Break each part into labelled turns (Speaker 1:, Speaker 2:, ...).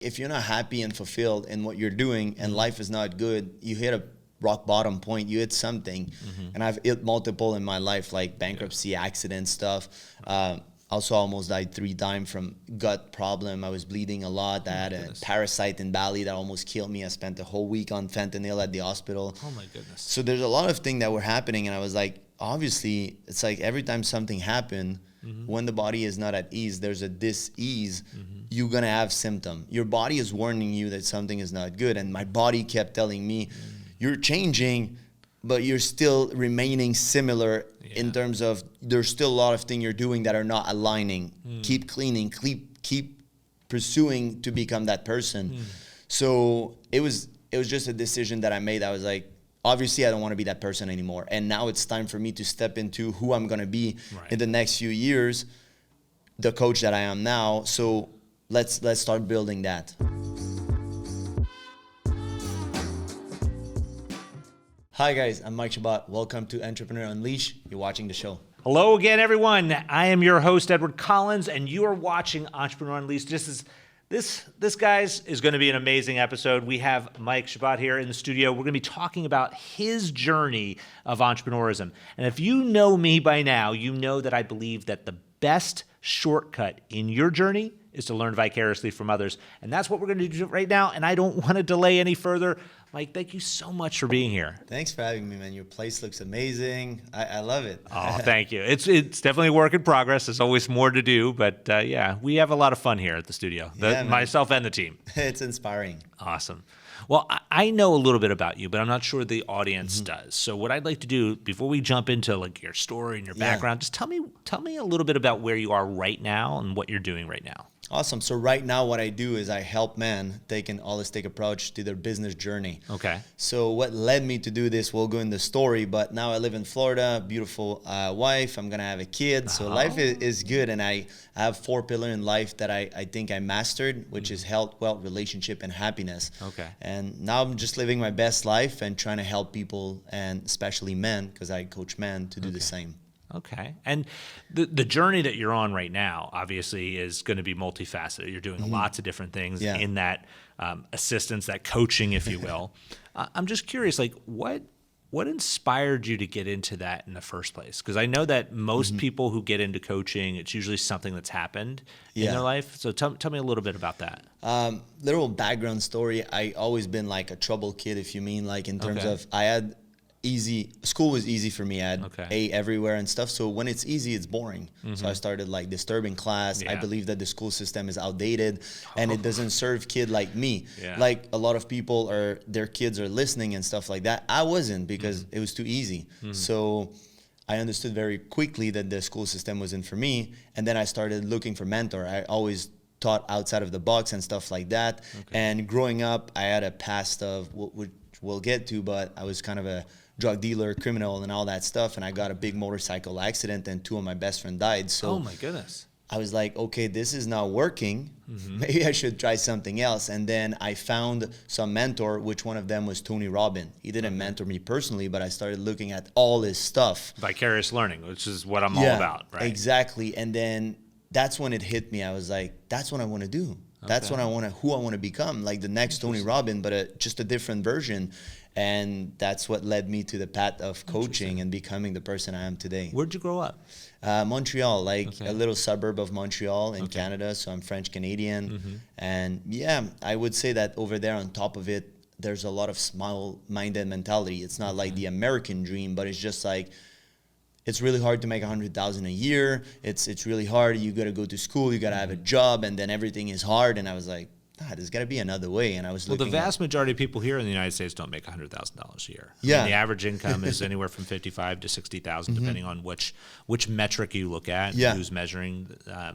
Speaker 1: If you're not happy and fulfilled in what you're doing and life is not good, you hit a rock bottom point, you hit something. And I've hit multiple in my life, like bankruptcy, accident stuff. Also almost died 3 times from gut problem. I was bleeding a lot. I had a parasite in belly that almost killed me. I spent a whole week on fentanyl at the hospital.
Speaker 2: Oh my goodness.
Speaker 1: So there's a lot of things that were happening, and I was like, obviously, it's like every time something happened, when the body is not at ease, there's a dis-ease, you're gonna have symptom. Your body is warning you that something is not good, and my body kept telling me, you're changing, but you're still remaining similar in terms of there's still a lot of things you're doing that are not aligning. Keep cleaning, keep pursuing to become that person. So it was just a decision that I made. I was like, obviously I don't want to be that person anymore. And now it's time for me to step into who I'm going to be in the next few years, the coach that I am now. So let's start building that. Hi guys, I'm Mike Chabot. Welcome to Entrepreneurial Unleash. You're watching the show.
Speaker 2: Hello again, everyone. I am your host, Edward Collins, and you are watching Entrepreneurial Unleash. This guys, is going to be an amazing episode. We have Mike Chabot here in the studio. We're going to be talking about his journey of entrepreneurism. And if you know me by now, you know that I believe that the best shortcut in your journey is to learn vicariously from others. And that's what we're going to do right now. And I don't want to delay any further. Mike, thank you so much for being here.
Speaker 1: Thanks for having me, man. Your place looks amazing. I love it.
Speaker 2: Oh, thank you. It's definitely a work in progress. There's always more to do, but yeah, we have a lot of fun here at the studio, myself and the team.
Speaker 1: It's inspiring.
Speaker 2: Awesome. Well, I know a little bit about you, but I'm not sure the audience does. So what I'd like to do before we jump into like your story and your background, just tell me a little bit about where you are right now and what you're doing right now.
Speaker 1: Awesome. So right now what I do is I help men take an holistic approach to their business journey.
Speaker 2: Okay.
Speaker 1: So what led me to do this, we'll go in the story, but now I live in Florida, beautiful wife, I'm going to have a kid. So life is good. And I have 4 pillars in life that I think I mastered, which is health, wealth, relationship, and happiness.
Speaker 2: Okay.
Speaker 1: And now I'm just living my best life and trying to help people, and especially men, because I coach men, to do the same.
Speaker 2: Okay. And the journey that you're on right now, obviously, is going to be multifaceted. You're doing lots of different things in that assistance, that coaching, if you will. I'm just curious, like, what inspired you to get into that in the first place? Because I know that most people who get into coaching, it's usually something that's happened in their life. So tell me a little bit about that.
Speaker 1: Little background story. I always been like a trouble kid, if you mean, like in terms of I had school was easy for me. I had A everywhere and stuff. So when it's easy, it's boring. So I started like disturbing class. I believe that the school system is outdated and it doesn't serve kid like me. Like a lot of people their kids are listening and stuff like that. I wasn't, because it was too easy. So I understood very quickly that the school system wasn't for me. And then I started looking for mentor. I always taught outside of the box and stuff like that. And growing up, I had a past of which we'll get to, but I was kind of a drug dealer, criminal, and all that stuff. And I got a big motorcycle accident, and 2 of my best friends died. So
Speaker 2: oh my goodness.
Speaker 1: I was like, okay, this is not working. Maybe I should try something else. And then I found some mentor, which one of them was Tony Robbins. He didn't mentor me personally, but I started looking at all his stuff.
Speaker 2: Vicarious learning, which is what I'm all about, right?
Speaker 1: Exactly. And then that's when it hit me. I was like, that's what I want to do. That's what who I want to become, like the next Tony Robbins, but just a different version. And that's what led me to the path of coaching and becoming the person I am today.
Speaker 2: Where'd you grow up?
Speaker 1: Montreal, like a little suburb of Montreal in Canada. So I'm French Canadian. And yeah, I would say that over there on top of it, there's a lot of small-minded mentality. It's not like the American dream, but it's just like, it's really hard to make $100,000 a year. It's really hard. You got to go to school. You got to have a job, and then everything is hard. And I was like, there's got to be another way. And I was looking.
Speaker 2: Well, the vast majority of people here in the United States don't make $100,000 a year.
Speaker 1: Yeah.
Speaker 2: I mean, the average income is anywhere from $55,000 to $60,000, depending on which metric you look at, who's measuring,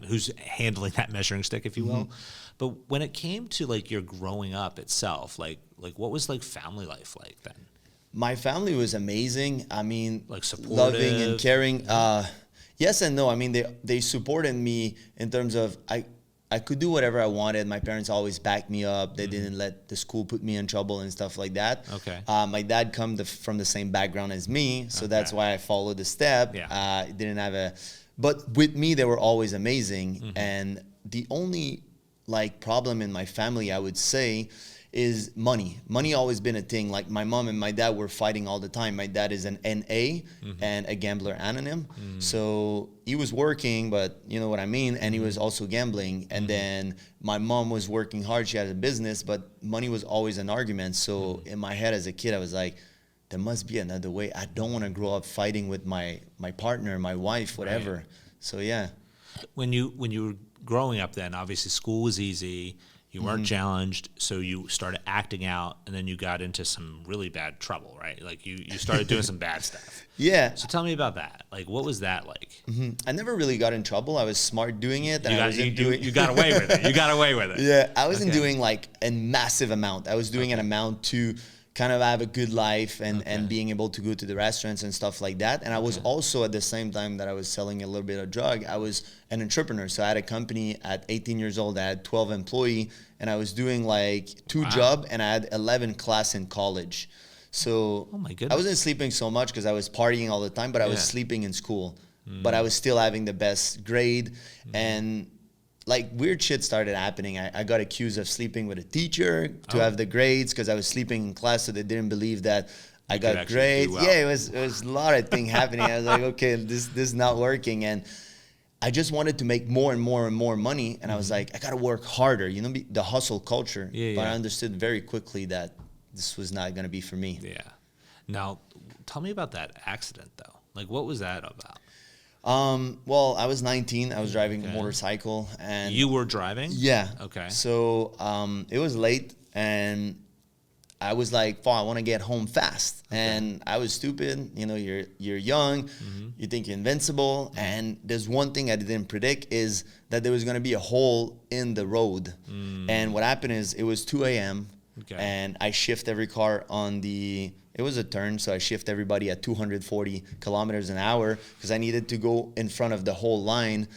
Speaker 2: who's handling that measuring stick, if you will. But when it came to like your growing up itself, like what was like family life like then?
Speaker 1: My family was amazing. I mean,
Speaker 2: like supportive,
Speaker 1: loving and caring. Yes and no. I mean, they supported me in terms of I could do whatever I wanted. My parents always backed me up. They didn't let the school put me in trouble and stuff like that.
Speaker 2: Okay.
Speaker 1: My dad come from the same background as me, so that's why I followed the step. Didn't have but with me they were always amazing. And the only like problem in my family, I would say, is money. Money always been a thing. Like my mom and my dad were fighting all the time. My dad is an NA and a gambler anonym. So he was working, but you know what I mean? And he was also gambling. And then my mom was working hard. She had a business, but money was always an argument. So in my head as a kid, I was like, there must be another way. I don't want to grow up fighting with my partner, my wife, whatever. Right. So yeah.
Speaker 2: When you were growing up then, obviously school was easy. You weren't challenged, so you started acting out, and then you got into some really bad trouble, right? Like you started doing some bad stuff.
Speaker 1: Yeah.
Speaker 2: So tell me about that. Like, what was that like?
Speaker 1: I never really got in trouble. I was smart doing it. And
Speaker 2: you got away with it. You got away with it.
Speaker 1: Yeah, I wasn't doing like a massive amount. I was doing an amount to kind of have a good life and being able to go to the restaurants and stuff like that. And I was also, at the same time that I was selling a little bit of drug, I was an entrepreneur. So I had a company at 18 years old. I had 12 employees, and I was doing like 2 jobs, and I had 11 class in college. So
Speaker 2: oh my goodness.
Speaker 1: I wasn't sleeping so much because I was partying all the time, but I was sleeping in school. But I was still having the best grade. And like weird shit started happening. I got accused of sleeping with a teacher to have the grades because I was sleeping in class, so they didn't believe that I got grades. Well. Yeah, it was a lot of things happening. I was like, okay, this is not working, and I just wanted to make more and more and more money, and I was like, I gotta work harder, you know, the hustle culture. But I understood very quickly that this was not gonna be for me.
Speaker 2: Yeah. Now, tell me about that accident though. Like, what was that about?
Speaker 1: Well, I was 19. I was driving a motorcycle, and
Speaker 2: you were driving?
Speaker 1: Yeah.
Speaker 2: Okay.
Speaker 1: So, it was late, and I was like, I want to get home fast. And I was stupid. You know, you're young, you think you're invincible. And there's one thing I didn't predict is that there was going to be a hole in the road. And what happened is it was 2 a.m. And I shift every car on it was a turn, so I shift everybody at 240 kilometers an hour because I needed to go in front of the whole line.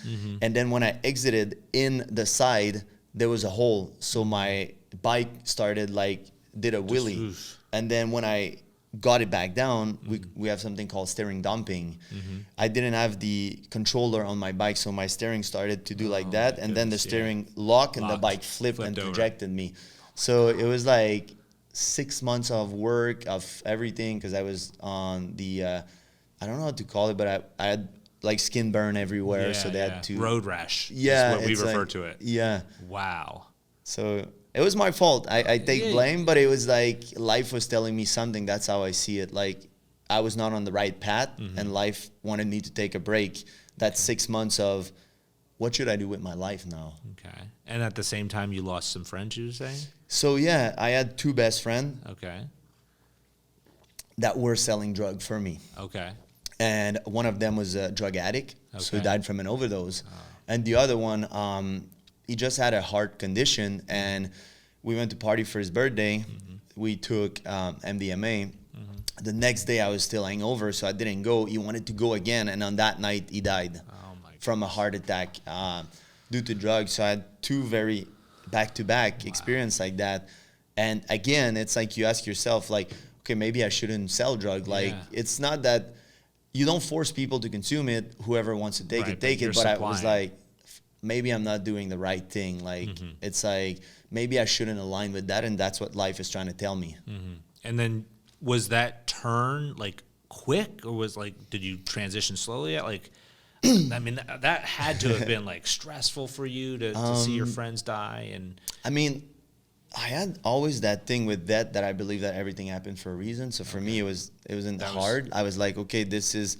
Speaker 1: And then when I exited in the side, there was a hole. So my bike started did a wheelie. And then when I got it back down, we have something called steering dumping. I didn't have the controller on my bike, so my steering started to do like that. And then the steering locked and the bike flipped and projected me. So it was like 6 months of work, of everything, because I was on the, I don't know how to call it, but I had like skin burn everywhere. So they had to.
Speaker 2: Road rash.
Speaker 1: Yeah.
Speaker 2: Is what we refer to it.
Speaker 1: Yeah.
Speaker 2: Wow.
Speaker 1: So it was my fault. I take blame, but it was like life was telling me something. That's how I see it. Like I was not on the right path, and life wanted me to take a break. That's 6 months of what should I do with my life now?
Speaker 2: Okay. And at the same time, you lost some friends, you were saying?
Speaker 1: So, yeah, I had 2 best friends.
Speaker 2: Okay.
Speaker 1: That were selling drugs for me.
Speaker 2: Okay.
Speaker 1: And one of them was a drug addict, so he died from an overdose. Oh. And the other one, he just had a heart condition, and we went to party for his birthday. We took MDMA. The next day, I was still hangover, so I didn't go. He wanted to go again, and on that night, he died from a heart attack due to drugs. So I had 2 very back-to-back experience like that. And again, it's like you ask yourself, like, okay, maybe I shouldn't sell drugs. Like, it's not that you don't force people to consume it. Whoever wants to take it, take it. But I was like, maybe I'm not doing the right thing. Like, it's like, maybe I shouldn't align with that. And that's what life is trying to tell me.
Speaker 2: And then was that turn like quick, or was like, did you transition slowly? Like, I mean, that had to have been like stressful for you to see your friends die. And
Speaker 1: I mean, I had always that thing with that I believe that everything happened for a reason. So for me, it wasn't hard. I was like, okay, this is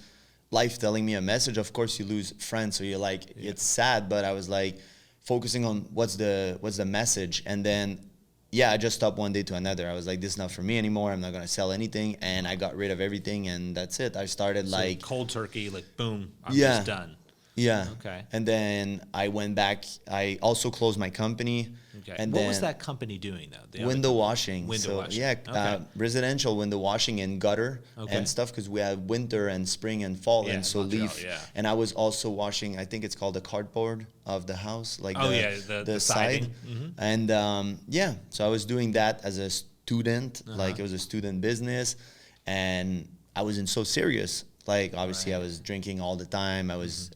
Speaker 1: life telling me a message. Of course, you lose friends, so you're like, it's sad. But I was like focusing on what's the message, and then. Yeah, I just stopped one day to another. I was like, this is not for me anymore. I'm not going to sell anything. And I got rid of everything, and that's it. I started like...
Speaker 2: cold turkey, like, boom, I'm just done.
Speaker 1: Yeah.
Speaker 2: Okay.
Speaker 1: And then I went back. I also closed my company.
Speaker 2: Okay. And what was that company doing, though?
Speaker 1: Window washing.
Speaker 2: Washing.
Speaker 1: Yeah, residential window washing and gutter and stuff, because we have winter and spring and fall, and so leaf. Yeah. And I was also washing, I think it's called the cardboard of the house, like the side. And so I was doing that as a student, like it was a student business, and I wasn't so serious. Like, obviously, I was drinking all the time. I was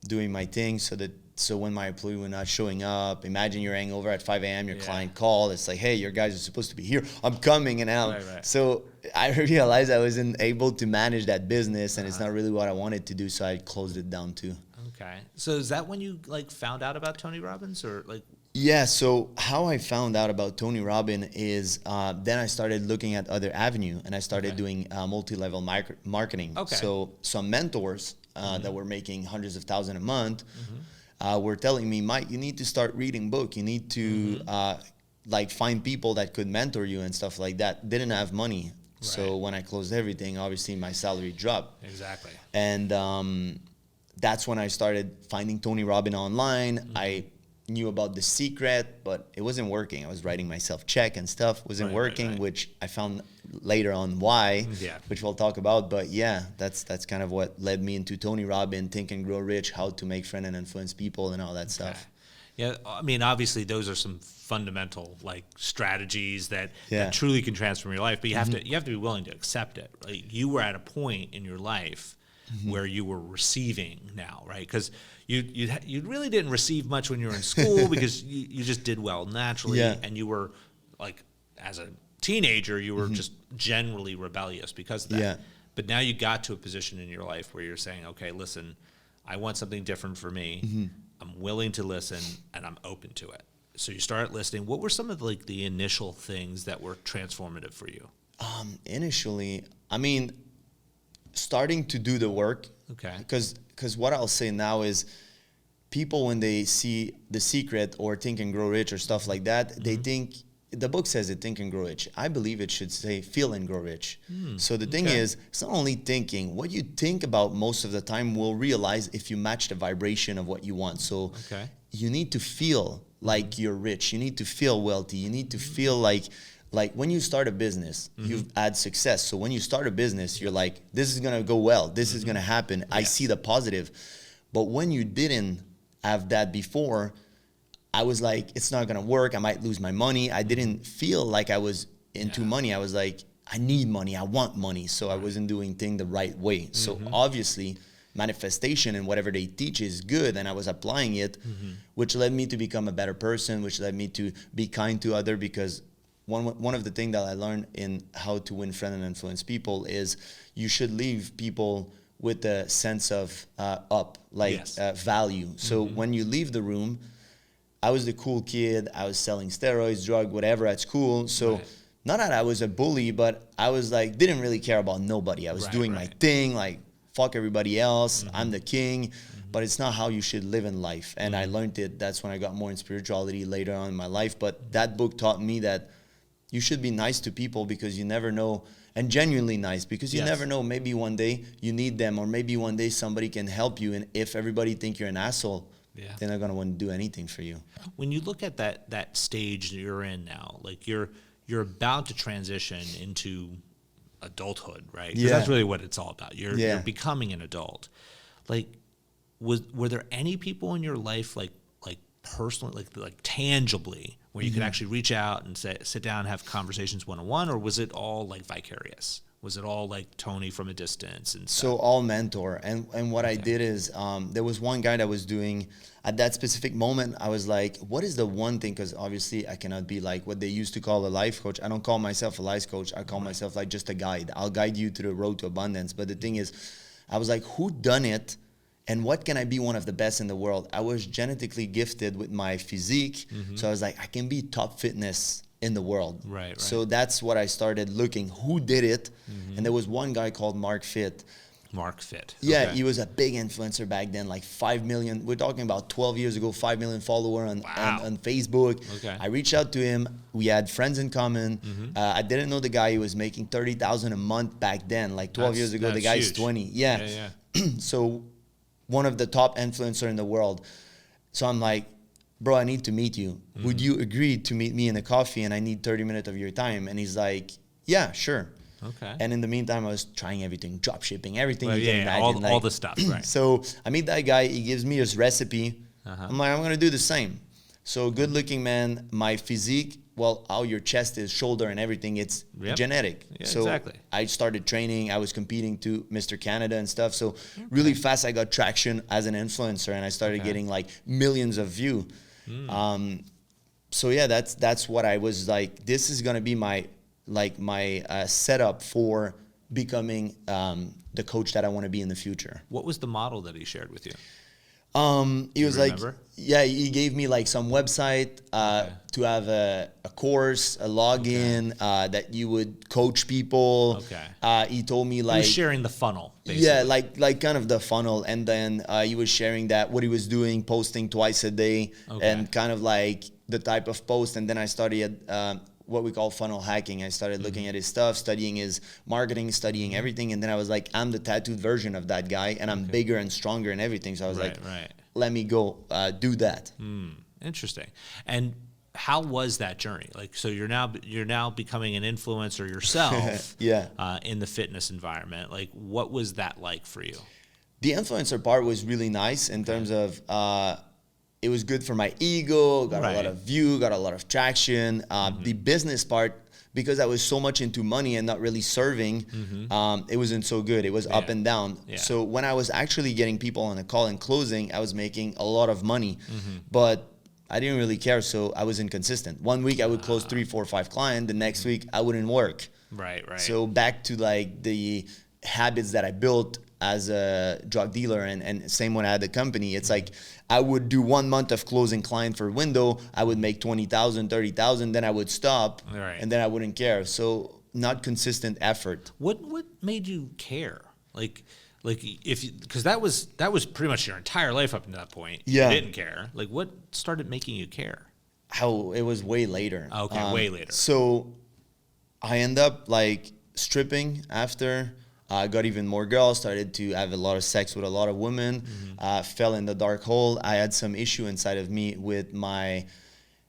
Speaker 1: doing my thing. So so when my employee were not showing up, imagine you're hangover at 5 a.m., your client called, it's like, hey, your guys are supposed to be here, I'm coming, and out. Right. So I realized I wasn't able to manage that business, and it's not really what I wanted to do, so I closed it down too.
Speaker 2: Okay. So is that when you like found out about Tony Robbins, or like?
Speaker 1: Yeah, so how I found out about Tony Robbins is then I started looking at other avenue, and I started doing multi-level marketing. Okay. So some mentors that were making hundreds of thousands a month were telling me, Mike, you need to start reading book. You need to like find people that could mentor you and stuff like that. Didn't have money. Right. So when I closed everything, obviously my salary dropped.
Speaker 2: Exactly.
Speaker 1: And that's when I started finding Tony Robbins online. I knew about The Secret, but it wasn't working. I was writing myself check and stuff, wasn't working, which I found later on why, which we'll talk about. But yeah, that's kind of what led me into Tony Robbins, Think and Grow Rich, how to make friends and influence people and all that stuff.
Speaker 2: Yeah, I mean, obviously those are some fundamental like strategies that truly can transform your life, but you have to be willing to accept it. Like, you were at a point in your life where you were receiving now, right? Because you really didn't receive much when you were in school because you just did well naturally, and you were like, as a teenager, you were just generally rebellious because of that. Yeah. But now you got to a position in your life where you're saying, okay, listen, I want something different for me. I'm willing to listen, and I'm open to it. So you start listening. What were some of like the initial things that were transformative for you?
Speaker 1: Initially, I mean, starting to do the work. Okay. Because what I'll say now is, people when they see The Secret or Think and Grow Rich or stuff like that, they think, the book says it, Think and Grow Rich. I believe it should say Feel and Grow Rich. So the thing is, it's not only thinking. What you think about most of the time will realize if you match the vibration of what you want. So you need to feel like you're rich. You need to feel wealthy. You need to feel like when you start a business, you've had success. So when you start a business, you're like, this is going to go well. This is going to happen. I see the positive. But when you didn't have that before, I was like, it's not going to work. I might lose my money. I didn't feel like I was into money. I was like, I need money. I want money. So I wasn't doing things the right way. So obviously, manifestation and whatever they teach is good, and I was applying it, which led me to become a better person, which led me to be kind to others, because one of the things that I learned in how to win friends and influence people is you should leave people with a sense of value. So when you leave the room, I was the cool kid. I was selling steroids, drug, whatever at school. So not that I was a bully, but I was like, didn't really care about nobody. I was doing my thing, like, fuck everybody else. I'm the king. But it's not how you should live in life. And I learned it. That's when I got more in spirituality later on in my life. But that book taught me that you should be nice to people, because you never know, and genuinely nice, because you never know, maybe one day you need them, or maybe one day somebody can help you. And if everybody think you're an asshole, they're not going to want to do anything for you.
Speaker 2: When you look at that stage that you're in now, like you're about to transition into adulthood, right? Because that's really what it's all about. You're becoming an adult. Like, were there any people in your life, like personally, like tangibly, where you could actually reach out and sit down and have conversations one-on-one, or was it all like vicarious? Was it all like Tony from a distance and stuff?
Speaker 1: So all mentor. And what I did is, there was one guy that was doing, at that specific moment, I was like, what is the one thing? Because obviously I cannot be like what they used to call a life coach. I don't call myself a life coach. I call myself like just a guide. I'll guide you to the road to abundance. But the thing is, I was like, who done it? And what can I be one of the best in the world? I was genetically gifted with my physique. So I was like, I can be top fitness in the world. Right. So that's what I started looking. Who did it? And there was one guy called Mark Fit.
Speaker 2: Mark Fit.
Speaker 1: Yeah, he was a big influencer back then, like 5 million. We're talking about 12 years ago, 5 million followers on Facebook. I reached out to him. We had friends in common. I didn't know the guy. He was making $30,000 a month back then, like 12 years ago. The guy's huge. 20. Yeah. So one of the top influencer in the world. So I'm like, bro, I need to meet you. Would you agree to meet me in a coffee, and I need 30 minutes of your time? And he's like, yeah, sure. Okay. And in the meantime, I was trying everything, drop shipping, everything you can imagine.
Speaker 2: All the stuff, right.
Speaker 1: So I meet that guy. He gives me his recipe. I'm like, I'm going to do the same. So good looking man, my physique well, how your chest is, shoulder, and everything. It's genetic.
Speaker 2: Yeah,
Speaker 1: so
Speaker 2: exactly.
Speaker 1: I started training. I was competing to Mr. Canada and stuff. So really fast, I got traction as an influencer, and I started getting like millions of views. So yeah, that's what I was like. This is gonna be my setup for becoming the coach that I want to be in the future.
Speaker 2: What was the model that he shared with you?
Speaker 1: He was like,
Speaker 2: remember?
Speaker 1: yeah, he gave me like some website to have a course, a login that you would coach people. He told me like,
Speaker 2: he was sharing the funnel, basically.
Speaker 1: Yeah, like kind of the funnel, and then he was sharing that what he was doing, posting twice a day, and kind of like the type of post. And then I started what we call funnel hacking. I started looking at his stuff, studying his marketing, studying everything. And then I was like, I'm the tattooed version of that guy, and I'm bigger and stronger and everything. So I was let me go do that.
Speaker 2: Interesting. And how was that journey? Like, so you're now becoming an influencer yourself in the fitness environment. Like, what was that like for you?
Speaker 1: The influencer part was really nice in terms of it was good for my ego, got a lot of view, got a lot of traction. The business part, because I was so much into money and not really serving, it wasn't so good. It was up and down. So when I was actually getting people on a call and closing, I was making a lot of money, but I didn't really care. So I was inconsistent. 1 week I would close 3, 4, 5 clients. The next week I wouldn't work.
Speaker 2: Right.
Speaker 1: So back to like the habits that I built as a drug dealer, and same when I had the company. It's like I would do 1 month of closing client for window. I would make 20,000, 30,000. Then I would stop, and then I wouldn't care. So not consistent effort.
Speaker 2: What made you care? Like because that was pretty much your entire life up to that point.
Speaker 1: Yeah,
Speaker 2: you didn't care. Like, what started making you care?
Speaker 1: How it was way later.
Speaker 2: Okay, way later.
Speaker 1: So I end up like stripping after. I got even more girls, started to have a lot of sex with a lot of women, fell in the dark hole. I had some issue inside of me with my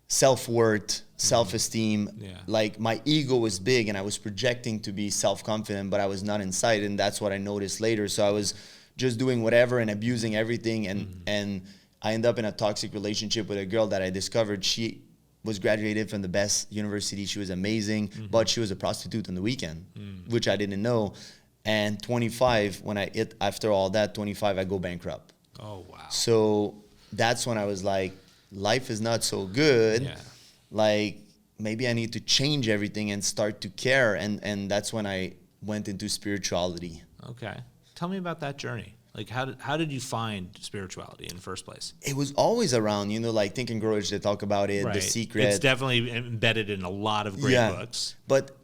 Speaker 1: self-worth, self-esteem. Like my ego was big and I was projecting to be self-confident, but I was not inside, and that's what I noticed later. So I was just doing whatever and abusing everything, and I ended up in a toxic relationship with a girl that I discovered she was graduated from the best university. She was amazing, but she was a prostitute on the weekend, which I didn't know. And 25, when I hit, after all that, 25, I go bankrupt.
Speaker 2: Oh, wow.
Speaker 1: So that's when I was like, life is not so good. Like, maybe I need to change everything and start to care. And that's when I went into spirituality.
Speaker 2: Okay. Tell me about that journey. Like, how did you find spirituality in the first place?
Speaker 1: It was always around, like Think and Grow Rich, they talk about it, The Secret.
Speaker 2: It's definitely embedded in a lot of great books.
Speaker 1: But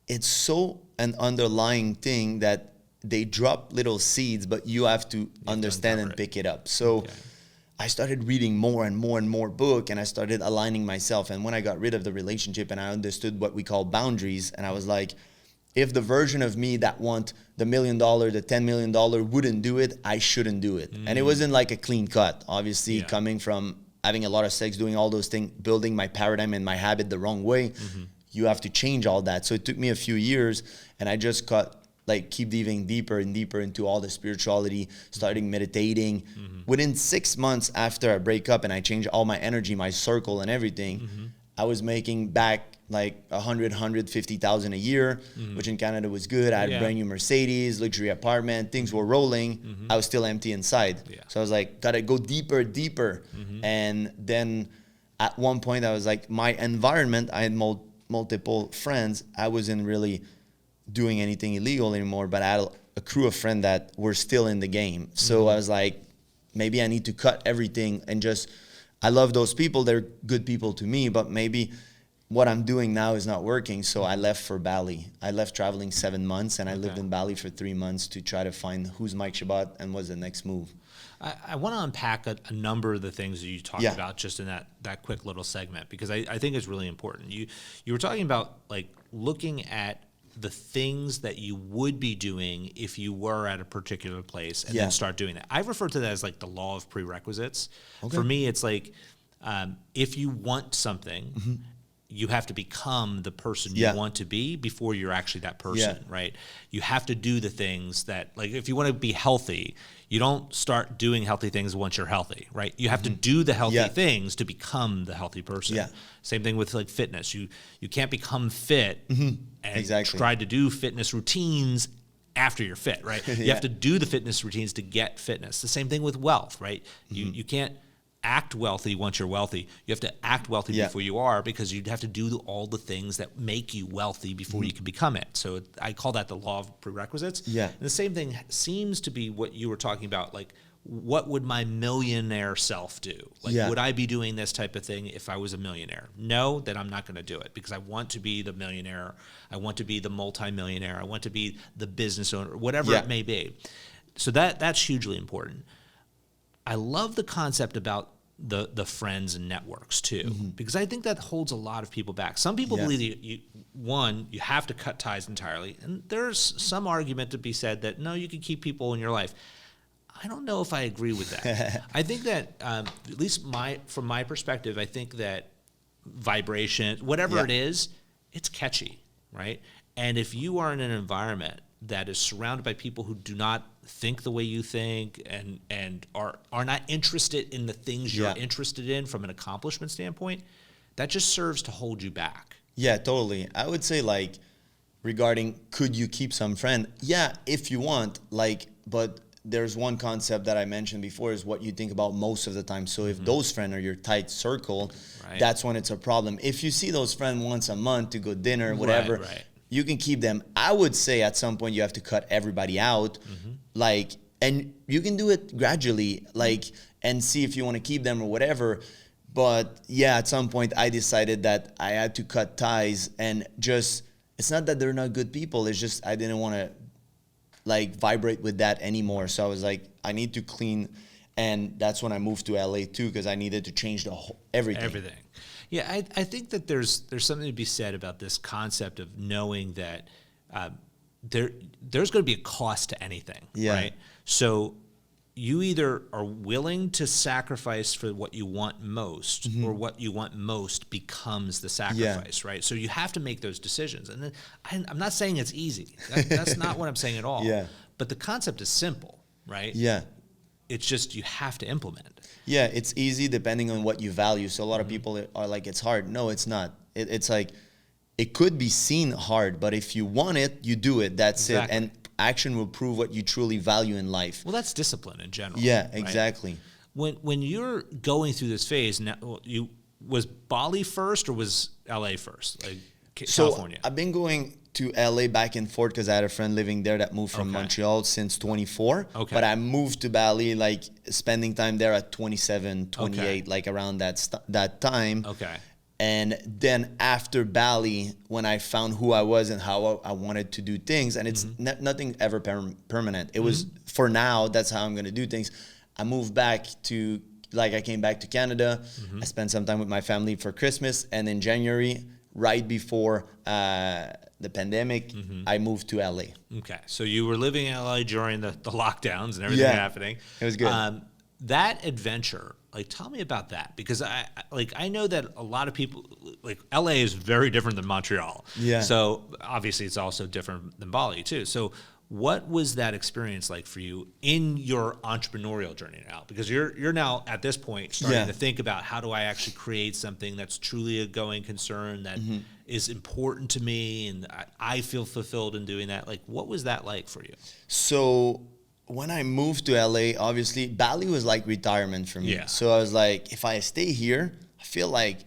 Speaker 1: it's so an underlying thing that they drop little seeds, but you have to understand and pick it up. So I started reading more and more and more book, and I started aligning myself. And when I got rid of the relationship and I understood what we call boundaries, and I was like, if the version of me that want the $1 million, the $10 million wouldn't do it, I shouldn't do it. And it wasn't like a clean cut, obviously, coming from having a lot of sex, doing all those things, building my paradigm and my habit the wrong way. You have to change all that. So it took me a few years, and I just keep diving deeper and deeper into all the spirituality, starting meditating. Within 6 months after I break up and I change all my energy, my circle and everything, I was making back like 150,000 a year, which in Canada was good. I had a brand new Mercedes, luxury apartment, things were rolling. I was still empty inside. So I was like, gotta go deeper. And then at one point I was like, my environment, I had multiple friends. I wasn't really doing anything illegal anymore, but I had a crew of friends that were still in the game. So I was like, maybe I need to cut everything and I love those people. They're good people to me, but maybe what I'm doing now is not working. So I left for Bali. I left traveling 7 months, and I lived in Bali for 3 months to try to find who's Mike Chabot and what's the next move.
Speaker 2: I want to unpack a number of the things that you talked about just in that quick little segment, because I think it's really important. You were talking about like looking at the things that you would be doing if you were at a particular place and then start doing that. I refer to that as like the law of prerequisites. For me, it's like if you want something, you have to become the person you want to be before you're actually that person, right? You have to do the things that, like, if you want to be healthy, you don't start doing healthy things once you're healthy, right? You have to do the healthy things to become the healthy person. Same thing with like fitness. You can't become fit and try to do fitness routines after you're fit, right? You have to do the fitness routines to get fitness. The same thing with wealth, right? You can't act wealthy once you're wealthy. You have to act wealthy before you are, because you'd have to do all the things that make you wealthy before you can become it. So I call that the law of prerequisites. And the same thing seems to be what you were talking about, like, what would my millionaire self do? Like, would I be doing this type of thing if I was a millionaire? No, then I'm not going to do it, because I want to be the millionaire. I want to be the multimillionaire. I want to be the business owner, whatever it may be. So that's hugely important. I love the concept about the friends and networks too, because I think that holds a lot of people back. Some people believe you have to cut ties entirely, and there's some argument to be said that no, you can keep people in your life. I don't know if I agree with that. I think that at least from my perspective, I think that vibration, whatever it is, it's catchy, right? And if you are in an environment that is surrounded by people who do not think the way you think and are not interested in the things you're interested in from an accomplishment standpoint, that just serves to hold you back.
Speaker 1: Yeah, totally. I would say, like, regarding could you keep some friend? Yeah, if you want, like, but there's one concept that I mentioned before is what you think about most of the time. So if those friends are your tight circle, that's when it's a problem. If you see those friends once a month to go dinner, whatever, you can keep them. I would say at some point you have to cut everybody out, like, and you can do it gradually, like, and see if you want to keep them or whatever. But yeah, at some point I decided that I had to cut ties, and just, it's not that they're not good people. It's just, I didn't want to like vibrate with that anymore. So I was like, I need to clean. And that's when I moved to LA too, because I needed to change the whole, everything.
Speaker 2: Yeah, I think that there's something to be said about this concept of knowing that there's going to be a cost to anything, right? So you either are willing to sacrifice for what you want most, or what you want most becomes the sacrifice, right? So you have to make those decisions. And then I'm not saying it's easy. That's not what I'm saying at all. But the concept is simple, right? It's just you have to implement.
Speaker 1: Yeah, it's easy depending on what you value. So a lot of people are like, it's hard. No, it's not. It's like, it could be seen hard, but if you want it, you do it. That's it. And action will prove what you truly value in life.
Speaker 2: Well, that's discipline in general.
Speaker 1: Yeah, exactly.
Speaker 2: Right? When you're going through this phase, was Bali first or was LA first? Like California?
Speaker 1: So I've been going to LA back and forth because I had a friend living there that moved from Montreal since 24. But I moved to Bali, like spending time there at 27, 28, like around that time. And then after Bali, when I found who I was and how I wanted to do things, and it's nothing ever permanent. It was, for now, that's how I'm going to do things. I moved back to, like, I came back to Canada. I spent some time with my family for Christmas. And in January, right before the pandemic, I moved to LA.
Speaker 2: Okay. So you were living in LA during the lockdowns and everything happening.
Speaker 1: It was good.
Speaker 2: That adventure, like, tell me about that, because I know that a lot of people, like, LA is very different than Montreal. So obviously it's also different than Bali too. So what was that experience like for you in your entrepreneurial journey now? Because you're now at this point starting to think about, how do I actually create something that's truly a going concern that is important to me, and I feel fulfilled in doing that. Like, what was that like for you?
Speaker 1: So when I moved to LA, obviously Bali was like retirement for me. So I was like, if I stay here, I feel like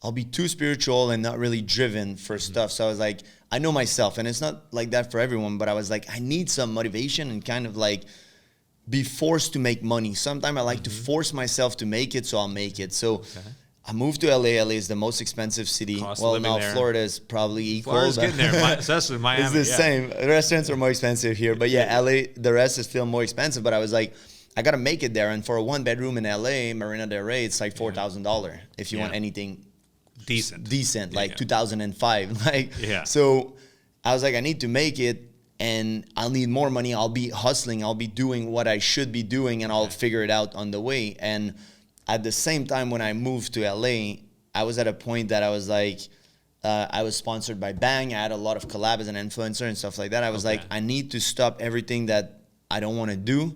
Speaker 1: I'll be too spiritual and not really driven for stuff. So I was like, I know myself, and it's not like that for everyone, but I was like, I need some motivation and kind of like be forced to make money. Sometimes I like to force myself to make it, so I'll make it. So I moved to LA. LA is the most expensive city. Well, now Florida is probably equal.
Speaker 2: Florida's getting there, especially Miami.
Speaker 1: It's the same. Restaurants are more expensive here, but yeah, LA, the rest is still more expensive. But I was like, I gotta make it there. And for a 1-bedroom in LA, Marina Del Rey, it's like $4,000 if you want anything decent, like 2005. Like, so I was like, I need to make it, and I'll need more money. I'll be hustling. I'll be doing what I should be doing, and I'll figure it out on the way. And at the same time, when I moved to LA, I was at a point that I was like, I was sponsored by Bang. I had a lot of collabs as an influencer and stuff like that. I was like, I need to stop everything that I don't want to do.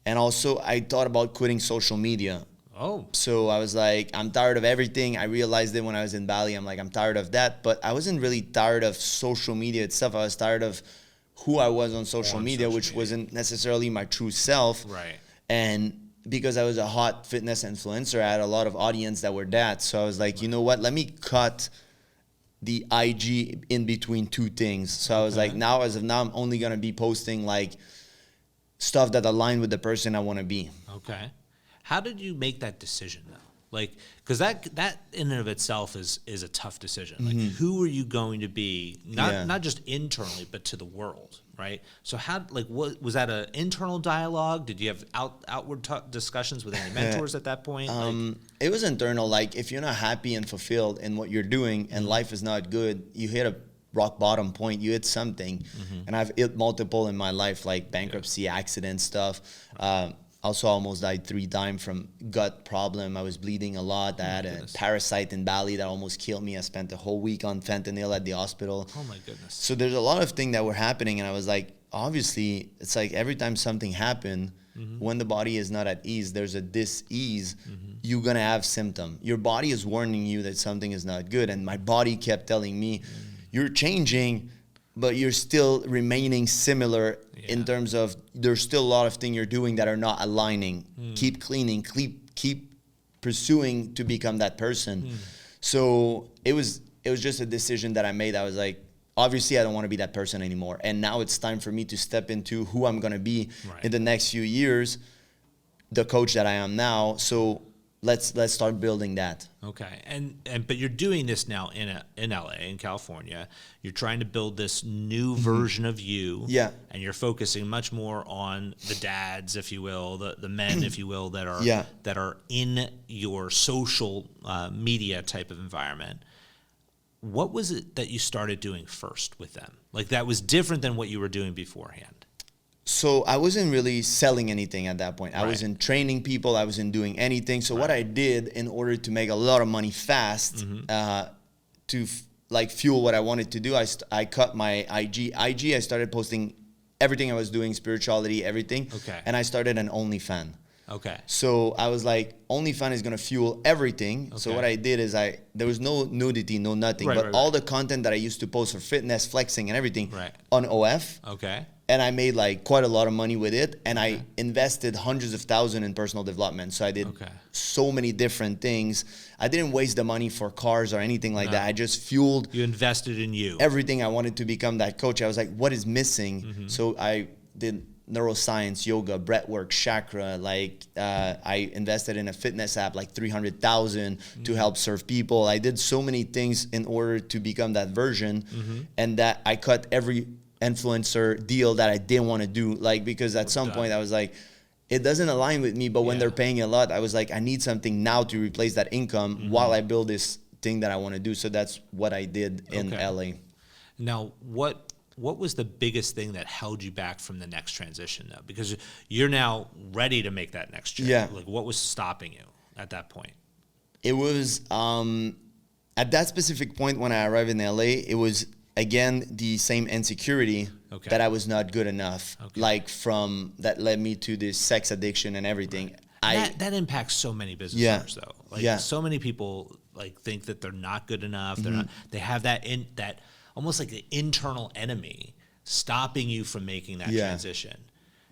Speaker 1: And also, I thought about quitting social media. So I was like, I'm tired of everything. I realized it when I was in Bali. I'm like, I'm tired of that. But I wasn't really tired of social media itself. I was tired of who I was on social media, which wasn't necessarily my true self.
Speaker 2: Right.
Speaker 1: And because I was a hot fitness influencer, I had a lot of audience that were that. So I was like, you know what? Let me cut the IG in between two things. So I was like, now, as of now, I'm only going to be posting like stuff that align with the person I want to be.
Speaker 2: Okay. How did you make that decision though? Like, because that in and of itself is a tough decision. Like, who are you going to be? Not just internally, but to the world, right? So what was that an internal dialogue? Did you have outward discussions with any mentors at that point?
Speaker 1: It was internal. Like, if you're not happy and fulfilled in what you're doing, and life is not good, you hit a rock bottom point. You hit something, and I've hit multiple in my life, like bankruptcy, accident stuff. Also almost died 3 times from gut problem. I was bleeding a lot. I had a parasite in Bali that almost killed me. I spent a whole week on fentanyl at the hospital.
Speaker 2: Oh my goodness.
Speaker 1: So there's a lot of things that were happening, and I was like, obviously, it's like every time something happened, when the body is not at ease, there's a dis-ease, you're gonna have symptom. Your body is warning you that something is not good, and my body kept telling me, you're changing, but you're still remaining similar in terms of there's still a lot of things you're doing that are not aligning. Keep cleaning, keep pursuing to become that person. So it was just a decision that I made. I was like, obviously I don't want to be that person anymore. And now it's time for me to step into who I'm going to be in the next few years, the coach that I am now. So let's start building that.
Speaker 2: Okay. And but you're doing this now in LA, in California. You're trying to build this new version of you.
Speaker 1: Yeah.
Speaker 2: And you're focusing much more on the dads, if you will, the men, if you will, that are in your social media type of environment. What was it that you started doing first with them? Like, that was different than what you were doing beforehand?
Speaker 1: So I wasn't really selling anything at that point. I wasn't training people. I wasn't doing anything. So what I did in order to make a lot of money fast, to fuel what I wanted to do, I cut my IG. I started posting everything I was doing, spirituality, everything.
Speaker 2: Okay.
Speaker 1: And I started an OnlyFans.
Speaker 2: Okay.
Speaker 1: So I was like, OnlyFans is going to fuel everything. Okay. So what I did is there was no nudity, no nothing. But all the content that I used to post for fitness, flexing, and everything on OF.
Speaker 2: Okay.
Speaker 1: And I made like quite a lot of money with it. And I invested hundreds of thousands in personal development. So I did so many different things. I didn't waste the money for cars or anything like that. I just fueled.
Speaker 2: You invested in you.
Speaker 1: Everything I wanted to become that coach. I was like, what is missing? So I did neuroscience, yoga, breathwork, chakra. Like I invested in a fitness app, like 300,000 to help serve people. I did so many things in order to become that version, and that I cut every influencer deal that I didn't want to do. Like, because at some point I was like, it doesn't align with me. But when they're paying a lot, I was like, I need something now to replace that income while I build this thing that I want to do. So that's what I did in LA.
Speaker 2: Now, what was the biggest thing that held you back from the next transition, though? Because you're now ready to make that next jump.
Speaker 1: Yeah.
Speaker 2: Like, what was stopping you at that point?
Speaker 1: It was at that specific point when I arrived in LA, it was, again, the same insecurity that I was not good enough. Like, from that led me to this sex addiction and everything.
Speaker 2: That impacts so many business owners, though. Like, so many people like think that they're not good enough. They're not. They have that almost like an internal enemy stopping you from making that transition.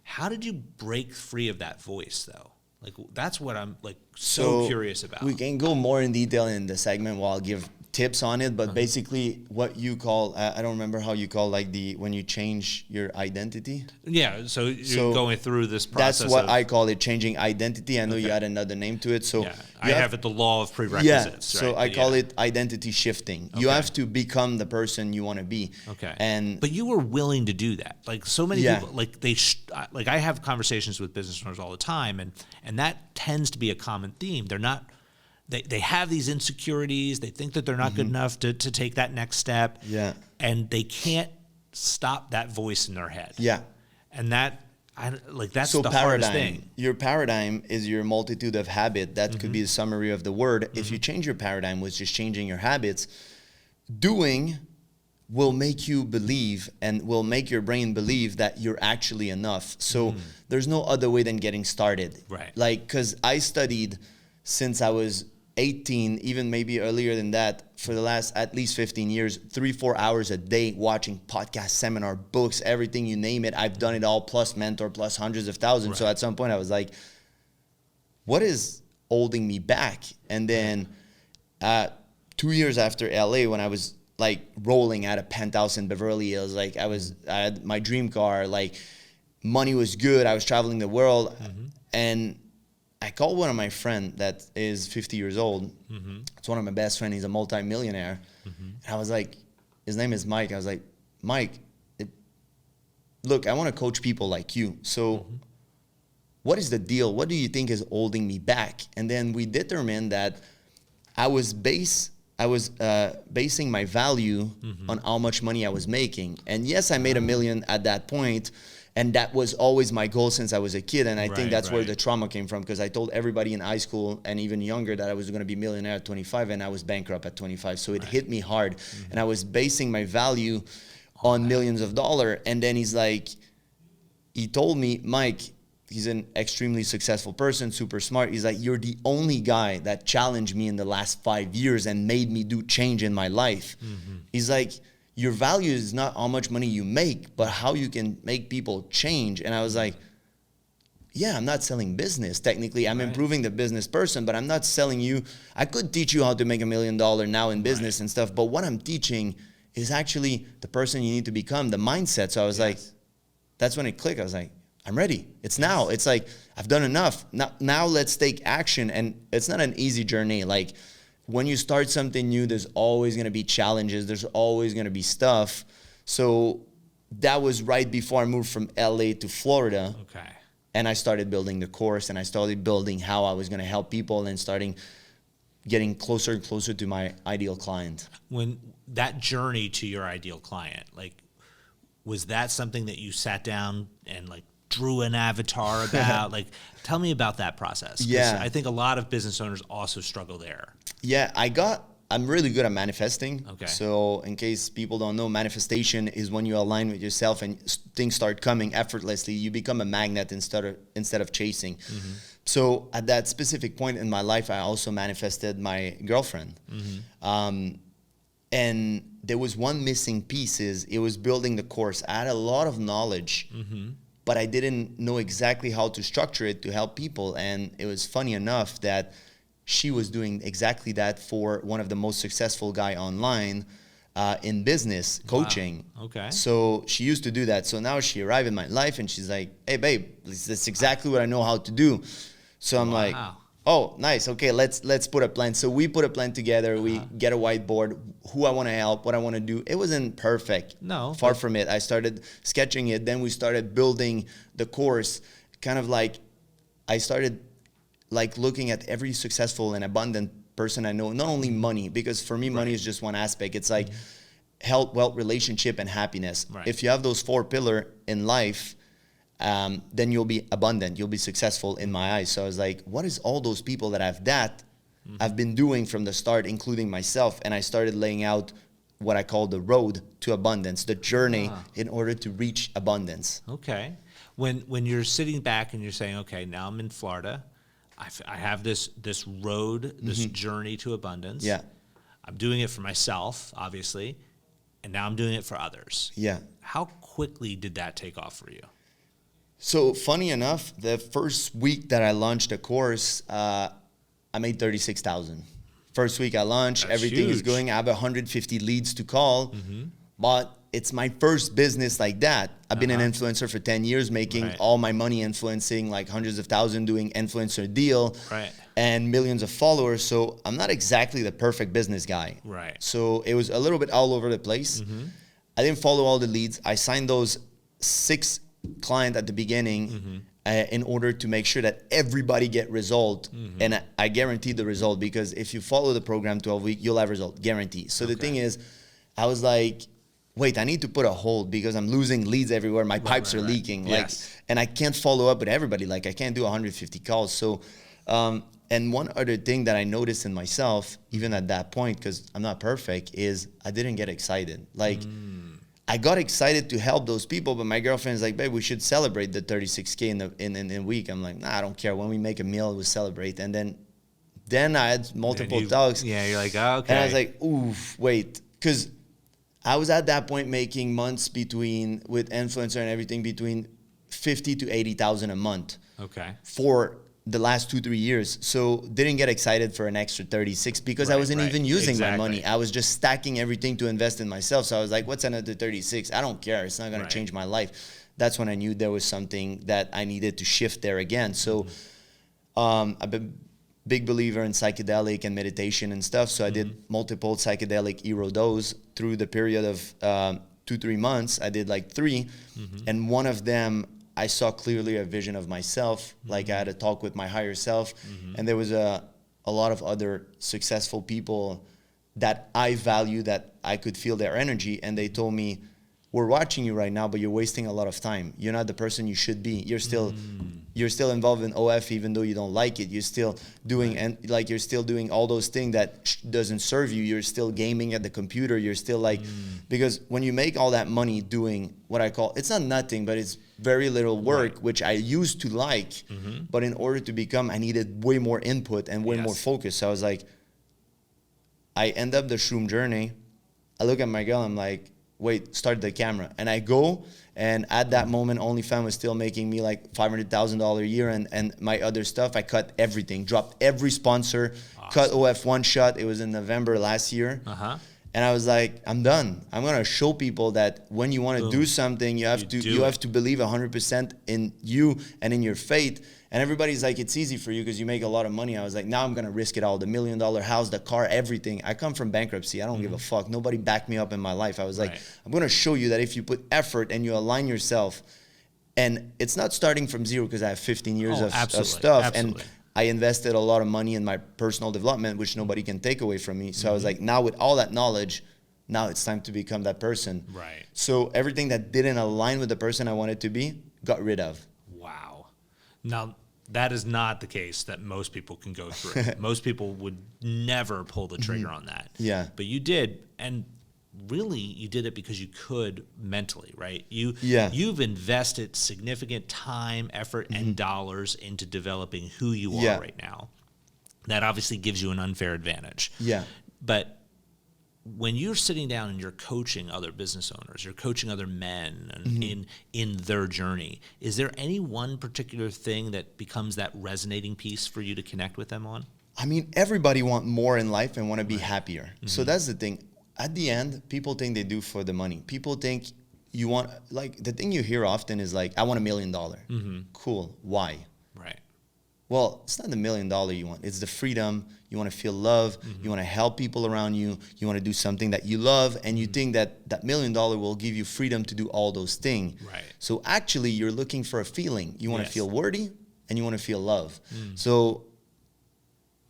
Speaker 2: How did you break free of that voice, though? Like, that's what I'm like so curious about.
Speaker 1: We can go more in detail in the segment while I'll give tips on it, but basically what you call, I don't remember how you call, like, when you change your identity.
Speaker 2: Yeah, so you're going through this process.
Speaker 1: That's what I call it, changing identity. I know you had another name to it. So
Speaker 2: I have it, the law of prerequisites.
Speaker 1: Yeah, so I call it identity shifting. You have to become the person you want to be.
Speaker 2: Okay. But you were willing to do that. Like, so many people, like I have conversations with business owners all the time, and that tends to be a common theme. They're not. They have these insecurities. They think that they're not good enough to take that next step. Yeah. And they can't stop that voice in their head. Yeah. And that's the hardest thing.
Speaker 1: Your paradigm is your multitude of habit. That could be the summary of the word. If you change your paradigm, which is changing your habits, doing will make you believe and will make your brain believe that you're actually enough. So there's no other way than getting started.
Speaker 2: Right.
Speaker 1: Like, because I studied since I was 18, even maybe earlier than that, for the last at least 15 years, 3-4 hours a day, watching podcasts, seminar, books, everything, you name it. I've done it all, plus mentor, plus hundreds of thousands. Right. So at some point I was like, what is holding me back? And then 2 years after LA, when I was like rolling at a penthouse in Beverly Hills, like I had my dream car, like money was good. I was traveling the world. And I called one of my friends that is 50 years old. It's one of my best friends. He's a multi-millionaire. And I was like, his name is Mike. I was like, Mike, look, I want to coach people like you. So what is the deal? What do you think is holding me back? And then we determined that I was basing my value on how much money I was making. And yes, I made $1 million at that point, and that was always my goal since I was a kid. And I think that's where the trauma came from, because I told everybody in high school and even younger that I was going to be a millionaire at 25, and I was bankrupt at 25. So it hit me hard. And I was basing my value on millions of dollars. And then he told me, Mike, he's an extremely successful person, super smart. He's like, you're the only guy that challenged me in the last 5 years and made me do change in my life. He's like, your value is not how much money you make, but how you can make people change. And I was like, yeah, I'm not selling business. Technically, I'm improving the business person, but I'm not selling you. I could teach you how to make $1 million now in business and stuff, but what I'm teaching is actually the person you need to become, the mindset. So I was like, that's when it clicked. I was like, I'm ready. It's now. It's like, I've done enough. Now let's take action. And it's not an easy journey. Like, when you start something new, there's always going to be challenges. There's always going to be stuff. So that was right before I moved from LA to Florida.
Speaker 2: Okay.
Speaker 1: And I started building the course, and I started building how I was going to help people, and starting getting closer and closer to my ideal client.
Speaker 2: When that journey to your ideal client, like, was that something that you sat down and like drew an avatar about? Like, tell me about that process.
Speaker 1: Yeah.
Speaker 2: I think a lot of business owners also struggle there.
Speaker 1: Yeah, I'm really good at manifesting.
Speaker 2: Okay.
Speaker 1: So in case people don't know, manifestation is when you align with yourself and things start coming effortlessly. You become a magnet instead of chasing. So at that specific point in my life, I also manifested my girlfriend. And there was one missing piece. It was building the course. I had a lot of knowledge, but I didn't know exactly how to structure it to help people. And it was funny enough that she was doing exactly that for one of the most successful guy online in business coaching.
Speaker 2: Wow. Okay.
Speaker 1: So she used to do that. So now she arrived in my life, and she's like, hey, babe, that's exactly what I know how to do. So I'm like, oh, nice. Okay, let's put a plan. So we put a plan together. We get a whiteboard, who I want to help, what I want to do. It wasn't perfect.
Speaker 2: No.
Speaker 1: Far from it. I started sketching it. Then we started building the course. Kind of like, I started like looking at every successful and abundant person I know. Not only money, because for me, money is just one aspect. It's like health, wealth, relationship, and happiness. If you have those 4 pillars in life, then you'll be abundant, you'll be successful in my eyes. So I was like, what is all those people that have that I've been doing from the start, including myself? And I started laying out what I call the road to abundance, the journey in order to reach abundance.
Speaker 2: Okay. When you're sitting back and you're saying, okay, now I'm in Florida, I have this road, this journey to abundance.
Speaker 1: Yeah.
Speaker 2: I'm doing it for myself, obviously, and now I'm doing it for others.
Speaker 1: Yeah.
Speaker 2: How quickly did that take off for you?
Speaker 1: So funny enough, the first week that I launched the course, I made $36,000. First week I launched, everything is going. I have 150 leads to call, but it's my first business like that. I've been an influencer for 10 years, making all my money influencing, like hundreds of thousands, doing influencer deal, and millions of followers. So I'm not exactly the perfect business guy. So it was a little bit all over the place. I didn't follow all the leads. I signed those 6 clients at the beginning in order to make sure that everybody get result. And I guaranteed the result, because if you follow the program 12 weeks, you'll have result, guarantee. So the thing is, I was like, wait, I need to put a hold, because I'm losing leads everywhere. My pipes are leaking. And I can't follow up with everybody. Like, I can't do 150 calls. So And one other thing that I noticed in myself, even at that point, because I'm not perfect, is I didn't get excited. Like, I got excited to help those people, but my girlfriend's like, babe, we should celebrate the 36K in a week. I'm like, nah, I don't care. When we make a meal, we celebrate. And then I had multiple talks.
Speaker 2: Yeah, you're like, oh, okay.
Speaker 1: And I was like, oof, wait. Because I was at that point making months with influencer and everything, between 50 to 80,000 a month.
Speaker 2: Okay.
Speaker 1: For the last 2-3 years. So didn't get excited for an extra 36 because I wasn't even using my money. I was just stacking everything to invest in myself. So I was like, what's another 36? I don't care. It's not going to change my life. That's when I knew there was something that I needed to shift there again. So I'm a big believer in psychedelic and meditation and stuff. So I did multiple psychedelic hero dose through the period of 2-3 months. I did like 3. And one of them, I saw clearly a vision of myself. Like I had a talk with my higher self, and there was a lot of other successful people that I value, that I could feel their energy. And they told me, we're watching you right now, but you're wasting a lot of time. You're not the person you should be. You're still involved in OF, even though you don't like it. You're still doing, and like, you're still doing all those things that doesn't serve you. You're still gaming at the computer. You're still like, because when you make all that money doing what I call, it's not nothing, but it's very little work, which I used to like. But in order to become, I needed way more input and way more focus. So I was like, I end up the shroom journey. I look at my girl, I'm like, wait, start the camera. And I go, and at that moment, OnlyFans was still making me like $500,000 a year, and my other stuff, I cut everything, dropped every sponsor, cut OF one shot. It was in November last year. And I was like, I'm done. I'm gonna show people that when you want to do something, you have to believe 100% in you and in your faith. And everybody's like, it's easy for you because you make a lot of money. I was like, now I'm gonna risk it all. The $1 million house, the car, everything. I come from bankruptcy. I don't give a fuck. Nobody backed me up in my life. I was like, I'm gonna show you that if you put effort and you align yourself, and it's not starting from zero, because I have 15 years of stuff. And I invested a lot of money in my personal development, which nobody can take away from me. So I was like, now with all that knowledge, now it's time to become that person. So everything that didn't align with the person I wanted to be, got rid of.
Speaker 2: Wow. Now, that is not the case that most people can go through. Most people would never pull the trigger on that.
Speaker 1: Yeah.
Speaker 2: But you did, and really you did it because you could mentally, right? You've invested significant time, effort, and dollars into developing who you are right now. That obviously gives you an unfair advantage.
Speaker 1: Yeah.
Speaker 2: But when you're sitting down and you're coaching other business owners, you're coaching other men in their journey, is there any one particular thing that becomes that resonating piece for you to connect with them on?
Speaker 1: I mean, everybody wants more in life and want to be happier. So that's the thing. At the end, people think they do for the money. People think you want, like, the thing you hear often is like, I want $1 million. Cool. Why?
Speaker 2: Right.
Speaker 1: Well, it's not the $1 million you want. It's the freedom. You want to feel love. You want to help people around you. You want to do something that you love. And you think that $1 million will give you freedom to do all those things.
Speaker 2: Right.
Speaker 1: So actually, you're looking for a feeling. You want to feel worthy and you want to feel love. So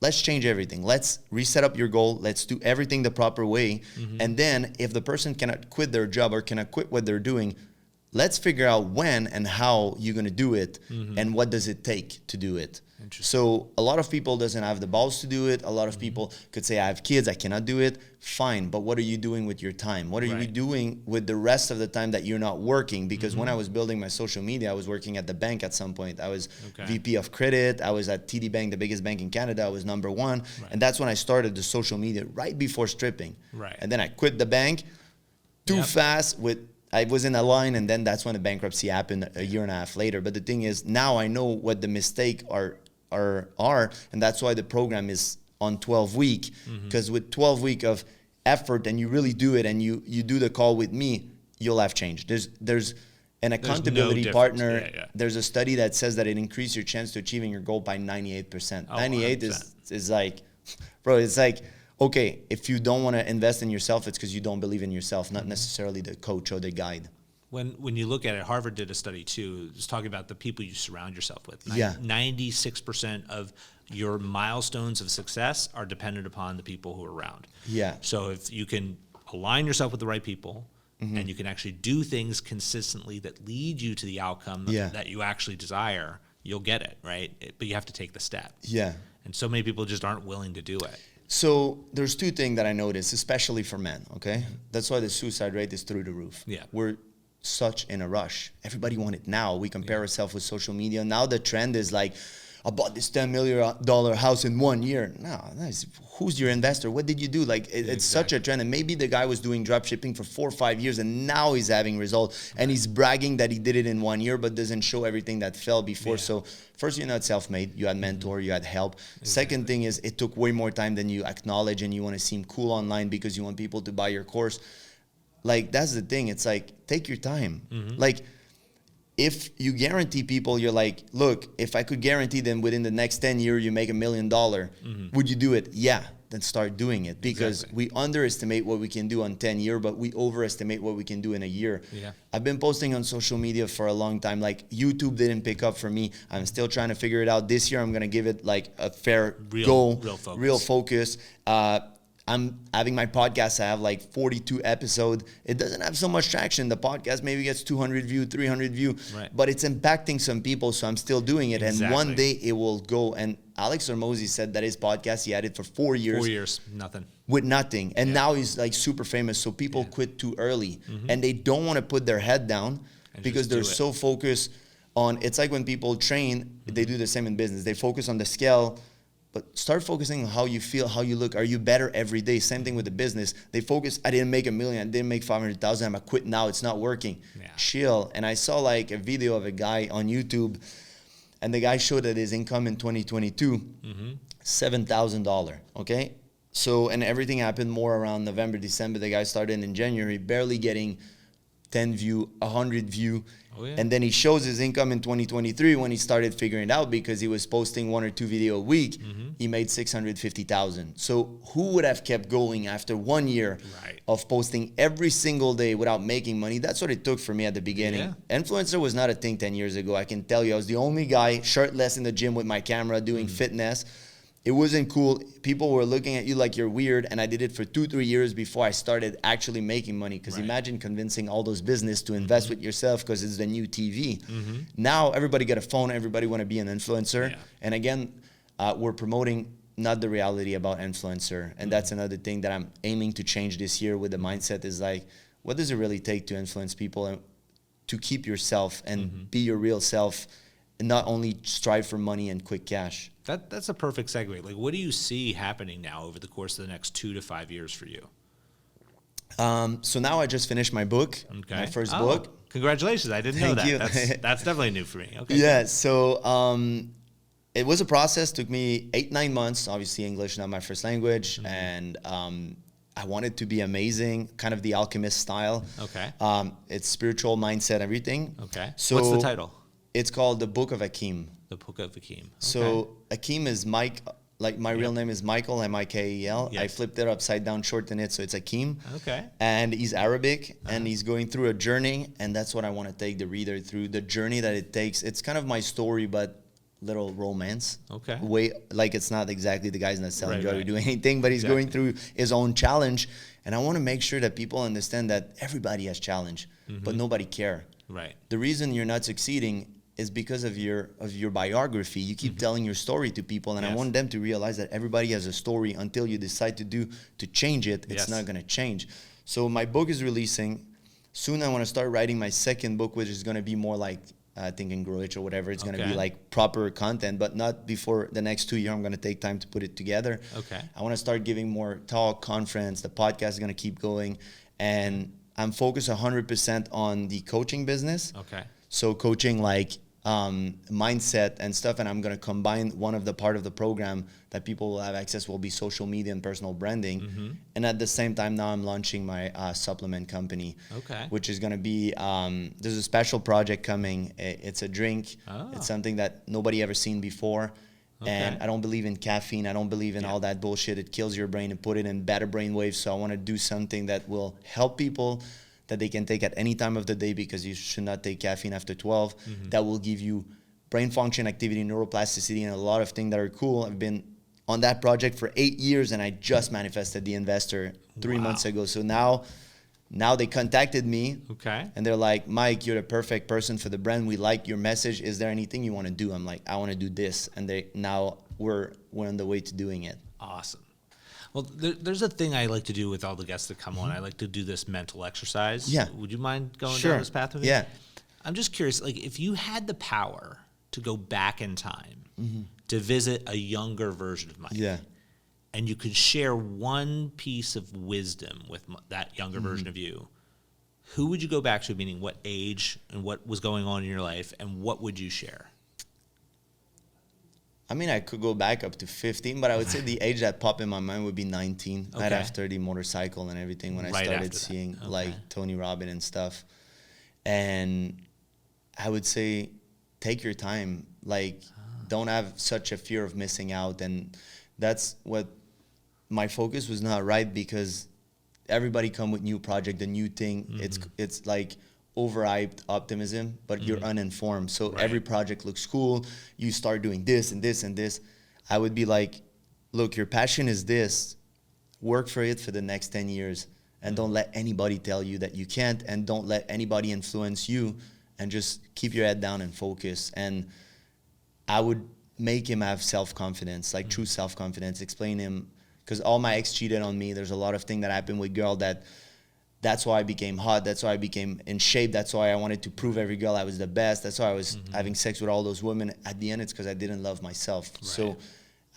Speaker 1: let's change everything. Let's reset up your goal. Let's do everything the proper way. And then if the person cannot quit their job or cannot quit what they're doing, let's figure out when and how you're going to do it and what does it take to do it. So a lot of people doesn't have the balls to do it. A lot of people could say, I have kids, I cannot do it. Fine, but what are you doing with your time? What are you doing with the rest of the time that you're not working? Because when I was building my social media, I was working at the bank at some point. I was VP of credit. I was at TD Bank, the biggest bank in Canada. I was number 1. And that's when I started the social media, right before stripping. And then I quit the bank too fast I was in a line, and then that's when the bankruptcy happened a year and a half later. But the thing is, now I know what the mistake are, and that's why the program is on 12 week, because with 12 week of effort, and you really do it, and you do the call with me, you'll have change. There's an accountability partner. There's a study that says that it increases your chance to achieving your goal by 98%. 98 is like, bro, it's like, okay, if you don't want to invest in yourself, it's because you don't believe in yourself, not necessarily the coach or the guide.
Speaker 2: When you look at it, Harvard did a study too, just talking about the people you surround yourself with. 96% of your milestones of success are dependent upon the people who are around. So if you can align yourself with the right people, and you can actually do things consistently that lead you to the outcome that you actually desire, you'll get it, right? But you have to take the step. And so many people just aren't willing to do it.
Speaker 1: So there's two things that I noticed, especially for men, okay? That's why the suicide rate is through the roof.
Speaker 2: Yeah.
Speaker 1: We're such in a rush. Everybody wants it now. We compare ourselves with social media. Now the trend is like, I bought this $10 million house in 1 year. No, who's your investor? What did you do? Like, it's such a trend. And maybe the guy was doing drop shipping for 4 or 5 years and now he's having results. And he's bragging that he did it in 1 year, but doesn't show everything that fell before. So first, you're not self-made. You had mentor, you had help. Second thing is it took way more time than you acknowledge, and you want to seem cool online because you want people to buy your course. Like, that's the thing. It's like, take your time. Like, if you guarantee people, you're like, look, if I could guarantee them within the next 10 years you make $1 million, would you do it? Yeah, then start doing it. Because we underestimate what we can do on 10 years, but we overestimate what we can do in a year. Yeah. I've been posting on social media for a long time. Like, YouTube didn't pick up for me. I'm still trying to figure it out. This year I'm going to give it like a fair go, real focus. I'm having my podcast. I have like 42 episodes. It doesn't have so much traction. The podcast maybe gets 200 views, 300 views, but it's impacting some people. So I'm still doing it. And one day it will go. And Alex Hormozi said that his podcast, he had it for 4 years.
Speaker 2: 4 years, nothing.
Speaker 1: With nothing. And now he's like super famous. So people quit too early and they don't want to put their head down because they're so focused on, it's like when people train, they do the same in business. They focus on the scale. But start focusing on how you feel, how you look. Are you better every day? Same thing with the business. They focus, I didn't make $1 million, I didn't make 500,000, I'm gonna quit now, it's not working. Chill. And I saw like a video of a guy on YouTube, and the guy showed that his income in 2022, $7,000, okay? So, and everything happened more around November, December. The guy started in January, barely getting 10 view, 100 view. And then he shows his income in 2023 when he started figuring it out, because he was posting 1 or 2 videos a week. He made 650,000. So who would have kept going after 1 year of posting every single day without making money? That's what it took for me at the beginning. Influencer was not a thing 10 years ago. I can tell you, I was the only guy shirtless in the gym with my camera doing fitness. It wasn't cool. People were looking at you like you're weird. And I did it for 2-3 years before I started actually making money. Because imagine convincing all those business to invest with yourself, because it's the new TV. Now everybody got a phone. Everybody want to be an influencer. And again, we're promoting not the reality about influencer. And that's another thing that I'm aiming to change this year with the mindset, is like, what does it really take to influence people and to keep yourself and be your real self, and not only strive for money and quick cash?
Speaker 2: That's a perfect segue. Like, what do you see happening now over the course of the next 2 to 5 years for you?
Speaker 1: So now I just finished my book, my first book.
Speaker 2: Congratulations. I didn't know that. That's definitely new for me. Okay.
Speaker 1: Yeah. So it was a process. Took me 8-9 months. Obviously, English not my first language. And I wanted to be amazing, kind of the alchemist style. Okay. It's spiritual mindset, everything. Okay. So
Speaker 2: what's the title?
Speaker 1: It's called The Book of Akeem.
Speaker 2: The Book of Akeem. Okay.
Speaker 1: So Akeem is Mike, like my real name is Michael, M-I-K-E-L. I flipped it upside down, shortened it, so it's Akeem. Okay. And he's Arabic, and he's going through a journey, and that's what I want to take the reader through, the journey that it takes. It's kind of my story, but little romance. Okay. Like, it's not exactly the guy's not selling drugs or doing anything, but he's going through his own challenge. And I want to make sure that people understand that everybody has challenge, but nobody care. Right. The reason you're not succeeding is because of your biography. You keep telling your story to people, and I want them to realize that everybody has a story. Until you decide to change it, it's not going to change. So my book is releasing soon. I want to start writing my second book, which is going to be more like Think and Grow Rich or whatever. It's going to be like proper content, but not before the next 2 years. I'm going to take time to put it together. Okay. I want to start giving more talk, conference. The podcast is going to keep going, and I'm focused 100% on the coaching business. Okay. So coaching like mindset and stuff, and I'm going to combine one of the part of the program that people will have access will be social media and personal branding. And at the same time, now I'm launching my supplement company, which is going to be, there's a special project coming. It's a drink. It's something that nobody ever seen before. And I don't believe in caffeine. I don't believe in all that bullshit. It kills your brain and put it in better brain waves. So I want to do something that will help people, that they can take at any time of the day, because you should not take caffeine after 12. That will give you brain function, activity, neuroplasticity, and a lot of things that are cool. I've been on that project for 8 years, and I just manifested the investor 3 months ago. So now Now they contacted me.
Speaker 2: Okay.
Speaker 1: And they're like, Mike, you're the perfect person for the brand. We like your message. Is there anything you want to do? I'm like, I want to do this. And we're on the way to doing it.
Speaker 2: Awesome. Well, there's a thing I like to do with all the guests that come on. I like to do this mental exercise.
Speaker 1: Yeah.
Speaker 2: Would you mind going
Speaker 1: Sure.
Speaker 2: down this path with me?
Speaker 1: Yeah.
Speaker 2: I'm just curious, like, if you had the power to go back in time to visit a younger version of Mike,
Speaker 1: Yeah.
Speaker 2: and you could share one piece of wisdom with that younger version of you, who would you go back to, meaning what age and what was going on in your life, and what would you share?
Speaker 1: I mean, I could go back up to 15, but I would say the age that popped in my mind would be 19.
Speaker 2: Okay.
Speaker 1: I'd have 30 motorcycle and everything when I
Speaker 2: Right
Speaker 1: started
Speaker 2: after that.
Speaker 1: seeing
Speaker 2: Okay.
Speaker 1: like Tony Robbins and stuff. And I would say take your time. Like, don't have such a fear of missing out. And that's what my focus was not right, because everybody come with new project, a new thing. It's like overhyped optimism, but you're uninformed. So every project looks cool. You start doing this and this and this. I would be like, look, your passion is this. Work for it for the next 10 years. And don't let anybody tell you that you can't, and don't let anybody influence you, and just keep your head down and focus. And I would make him have self-confidence, like true self-confidence, explain him, because all my ex cheated on me. There's a lot of things that happened with girl that's why I became hot. That's why I became in shape. That's why I wanted to prove every girl I was the best. That's why I was having sex with all those women. At the end, it's because I didn't love myself. Right. So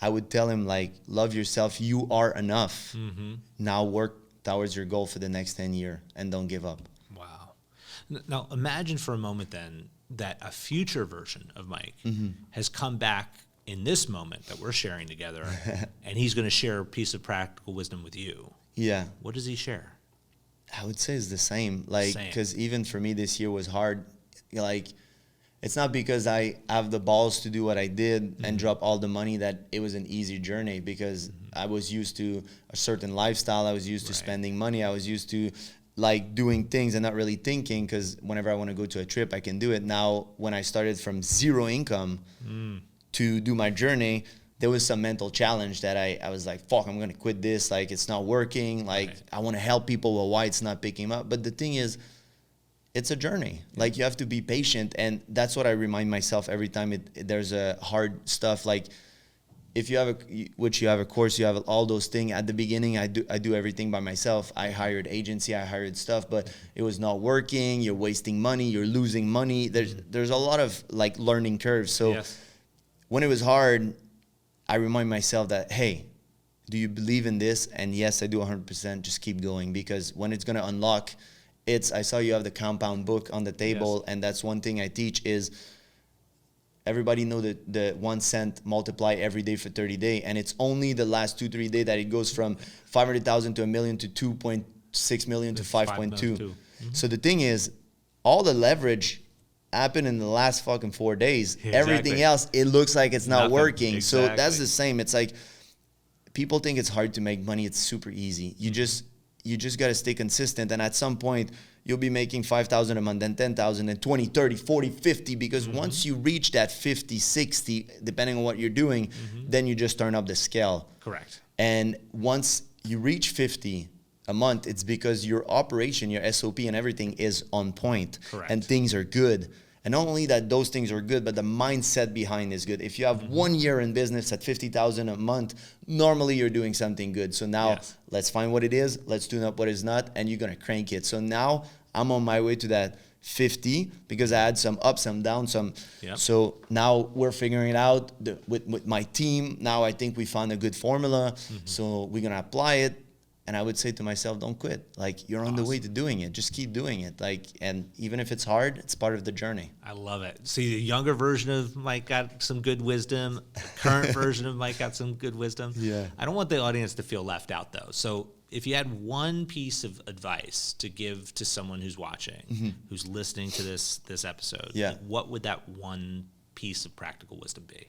Speaker 1: I would tell him, like, love yourself. You are enough. Now work towards your goal for the next 10 years, and don't give up.
Speaker 2: Wow. Now, imagine for a moment then that a future version of Mike has come back in this moment that we're sharing together, and he's going to share a piece of practical wisdom with you.
Speaker 1: Yeah.
Speaker 2: What does he share?
Speaker 1: I would say it's the same. Like, because even for me, this year was hard. Like, it's not because I have the balls to do what I did and drop all the money that it was an easy journey, because I was used to a certain lifestyle. I was used to spending money. I was used to like doing things and not really thinking, because whenever I want to go to a trip, I can do it. Now, when I started from zero income to do my journey, there was some mental challenge that I was like, fuck, I'm going to quit this. Like, it's not working. Like, I want to help people. Well, why it's not picking up? But the thing is, it's a journey. Like, you have to be patient. And that's what I remind myself every time there's a hard stuff. Like, if you have a course, you have all those things. At the beginning, I do everything by myself. I hired agency, I hired stuff, but it was not working. You're wasting money. You're losing money. There's a lot of like learning curves. So when it was hard, I remind myself that, hey, do you believe in this? And yes, I do 100%. Just keep going, because when it's going to unlock, I saw you have the compound book on the table, and that's one thing I teach is everybody know that the 1 cent multiply every day for 30 days, and it's only the last 2-3 days that it goes from 500,000 to a million to 2.6 million to 5.2. So the thing is, all the leverage happened in the last fucking 4 days. Yeah, everything else, it looks like it's not working. Exactly. So that's the same. It's like, people think it's hard to make money. It's super easy. You just got to stay consistent. And at some point, you'll be making 5,000 a month, then 10,000, then 20, 30, 40, 50. Because once you reach that 50, 60, depending on what you're doing, then you just turn up the scale.
Speaker 2: Correct.
Speaker 1: And once you reach 50 a month, it's because your operation, your SOP and everything is on point.
Speaker 2: Correct.
Speaker 1: And things are good. And not only that those things are good, but the mindset behind is good. If you have 1 year in business at 50,000 a month, normally you're doing something good. So now let's find what it is. Let's tune up what is not, and you're going to crank it. So now I'm on my way to that 50 because I had some ups, some downs, So now we're figuring it out with my team. Now I think we found a good formula. So we're going to apply it. And I would say to myself, don't quit. Like, you're on the way to doing it. Just keep doing it. Like, and even if it's hard, it's part of the journey.
Speaker 2: I love it. See, the younger version of Mike got some good wisdom. The current version of Mike got some good wisdom.
Speaker 1: Yeah.
Speaker 2: I don't want the audience to feel left out, though. So if you had one piece of advice to give to someone who's watching, who's listening to this episode, what would that one piece of practical wisdom be?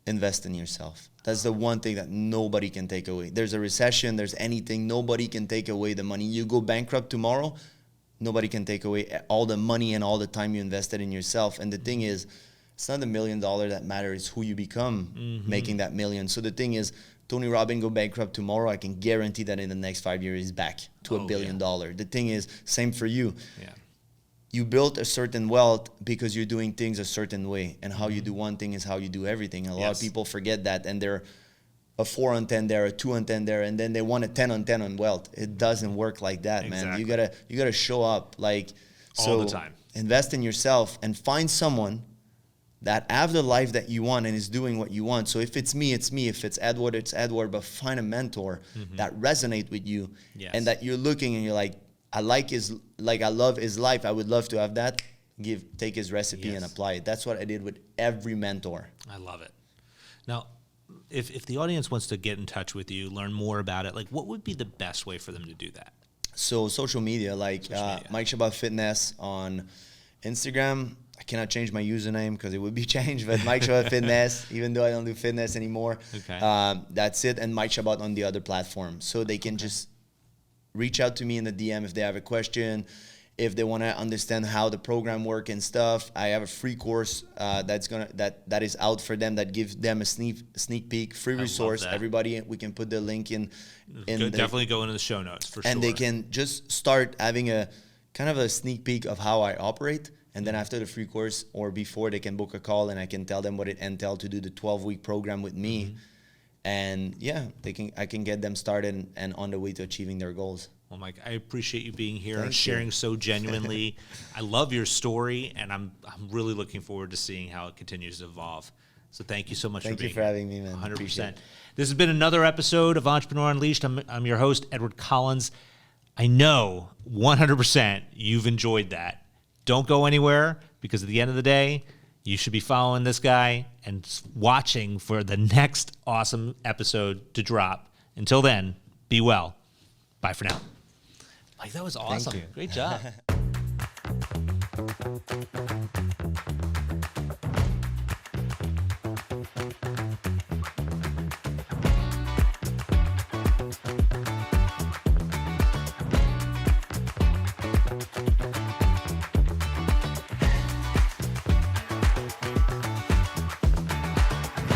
Speaker 1: Invest in yourself. That's the one thing that nobody can take away. There's a recession, there's anything, nobody can take away the money. You go bankrupt tomorrow, nobody can take away all the money and all the time you invested in yourself. And the thing is, it's not the $1 million that matters, it's who you become making that million. So the thing is, Tony Robbins go bankrupt tomorrow, I can guarantee that in the next 5 years he's back to $1 billion. The thing is, same for you.
Speaker 2: Yeah.
Speaker 1: You built a certain wealth because you're doing things a certain way, and how you do one thing is how you do everything. A lot of people forget that, and they're a 4 on 10 there, a 2 on 10 there, and then they want a 10 on 10 on wealth. It doesn't work like that, man. You gotta show up
Speaker 2: all the time.
Speaker 1: Invest in yourself and find someone that have the life that you want and is doing what you want. So if it's me, it's me. If it's Edward, it's Edward. But find a mentor that resonate with you, and that you're looking and you're like, I love his life. I would love to have that. Take his recipe and apply it. That's what I did with every mentor.
Speaker 2: I love it. Now, if the audience wants to get in touch with you, learn more about it, like what would be the best way for them to do that?
Speaker 1: So social media, Mike Chabot Fitness on Instagram. I cannot change my username because it would be changed, but Mike Chabot Fitness, even though I don't do fitness anymore. That's it. And Mike Chabot on the other platforms. So they can just reach out to me in the DM if they have a question, if they want to understand how the program work and stuff. I have a free course that is out for them that gives them a sneak peek, free resource. Everybody, we can put the link in.
Speaker 2: Definitely go into the show notes for sure.
Speaker 1: And they can just start having a kind of a sneak peek of how I operate. And then after the free course or before, they can book a call and I can tell them what it entails to do the 12-week program with me. And I can get them started and on the way to achieving their goals.
Speaker 2: Well, Mike, I appreciate you being here and sharing so genuinely. I love your story, and I'm really looking forward to seeing how it continues to evolve. So thank you so much for being here.
Speaker 1: Thank you for having me, man.
Speaker 2: 100%. This has been another episode of Entrepreneur Unleashed. I'm your host, Edward Collins. I know 100% you've enjoyed that. Don't go anywhere, because at the end of the day, you should be following this guy and watching for the next awesome episode to drop. Until then, be well. Bye for now. Mike, that was awesome.
Speaker 1: Thank you.
Speaker 2: Great job.